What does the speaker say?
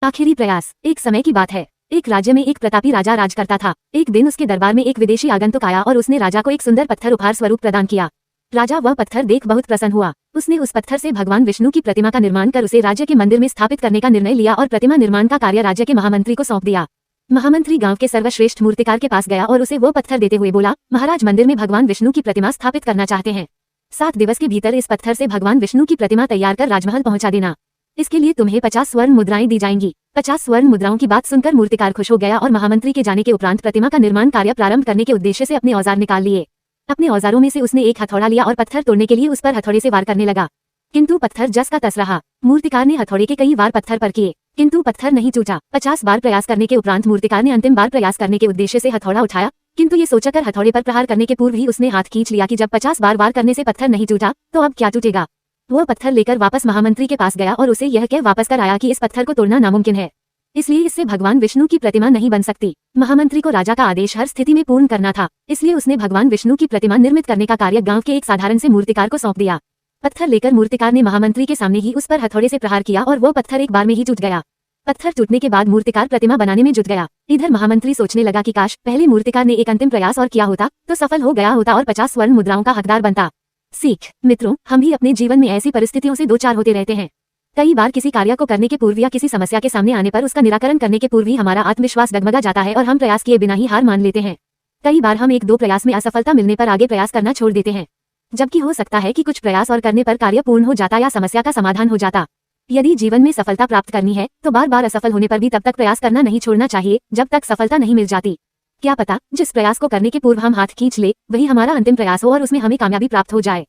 आखिरी प्रयास। एक समय की बात है, एक राज्य में एक प्रतापी राजा राज करता था। एक दिन उसके दरबार में एक विदेशी आगंतुक आया और उसने राजा को एक सुंदर पत्थर उपहार स्वरूप प्रदान किया। राजा वह पत्थर देख बहुत प्रसन्न हुआ। उसने उस पत्थर से भगवान विष्णु की प्रतिमा का निर्माण कर उसे राज्य के मंदिर में स्थापित करने का निर्णय लिया और प्रतिमा निर्माण का कार्य राज्य के महामंत्री को सौंप दिया। महामंत्री गांव के सर्वश्रेष्ठ मूर्तिकार के पास गया और उसे वो पत्थर देते हुए बोला, महाराज मंदिर में भगवान विष्णु की प्रतिमा स्थापित करना चाहते हैं। 7 दिवस के भीतर इस पत्थर से भगवान विष्णु की प्रतिमा तैयार कर राजमहल पहुंचा देना। इसके लिए तुम्हें 50 स्वर्ण मुद्राएं दी जाएंगी। 50 स्वर्ण मुद्राओं की बात सुनकर मूर्तिकार खुश हो गया और महामंत्री के जाने के उपरांत प्रतिमा का निर्माण कार्य प्रारंभ करने के उद्देश्य से अपने औजार निकाल लिए। अपने औजारों में से उसने एक हथौड़ा लिया और पत्थर तोड़ने के लिए उस पर हथौड़े से वार करने लगा, किंतु पत्थर जस का तस रहा। मूर्तिकार ने हथौड़े के कई वार पत्थर पर किए, किंतु पत्थर नहीं टूटा। 50 बार प्रयास करने के उपरांत मूर्तिकार ने अंतिम बार प्रयास करने के उद्देश्य से हथौड़ा उठाया, किंतु ये सोचकर हथौड़े पर प्रहार करने के पूर्व ही उसने हाथ खींच लिया कि जब 50 बार वार करने से पत्थर नहीं टूटा तो अब क्या टूटेगा। वह पत्थर लेकर वापस महामंत्री के पास गया और उसे यह कह वापस कर आया कि इस पत्थर को तोड़ना नामुमकिन है, इसलिए इससे भगवान विष्णु की प्रतिमा नहीं बन सकती। महामंत्री को राजा का आदेश हर स्थिति में पूर्ण करना था, इसलिए उसने भगवान विष्णु की प्रतिमा निर्मित करने का कार्य गांव के एक साधारण से मूर्तिकार को सौंप दिया। पत्थर लेकर मूर्तिकार ने महामंत्री के सामने ही उस पर हथौड़े से प्रहार किया और वो पत्थर एक बार में ही टूट गया। पत्थर टूटने के बाद मूर्तिकार प्रतिमा बनाने में जुट गया। इधर महामंत्री सोचने लगा कि काश पहले मूर्तिकार ने एक अंतिम प्रयास और किया होता तो सफल हो गया होता और 50 स्वर्ण मुद्राओं का हकदार बनता। सीख मित्रों, हम भी अपने जीवन में ऐसी परिस्थितियों से दो चार होते रहते हैं। कई बार किसी कार्य को करने के पूर्व या किसी समस्या के सामने आने पर उसका निराकरण करने के पूर्व ही हमारा आत्मविश्वास डगमगा जाता है और हम प्रयास किए बिना ही हार मान लेते हैं। कई बार हम 1-2 प्रयास में असफलता मिलने पर आगे प्रयास करना छोड़ देते हैं, जबकि हो सकता है कि कुछ प्रयास और करने पर कार्य पूर्ण हो जाता या समस्या का समाधान हो जाता। यदि जीवन में सफलता प्राप्त करनी है तो बार बार असफल होने पर भी तब तक प्रयास करना नहीं छोड़ना चाहिए जब तक सफलता नहीं मिल जाती। क्या पता जिस प्रयास को करने के पूर्व हम हाथ खींच ले वही हमारा अंतिम प्रयास हो और उसमें हमें कामयाबी प्राप्त हो जाए।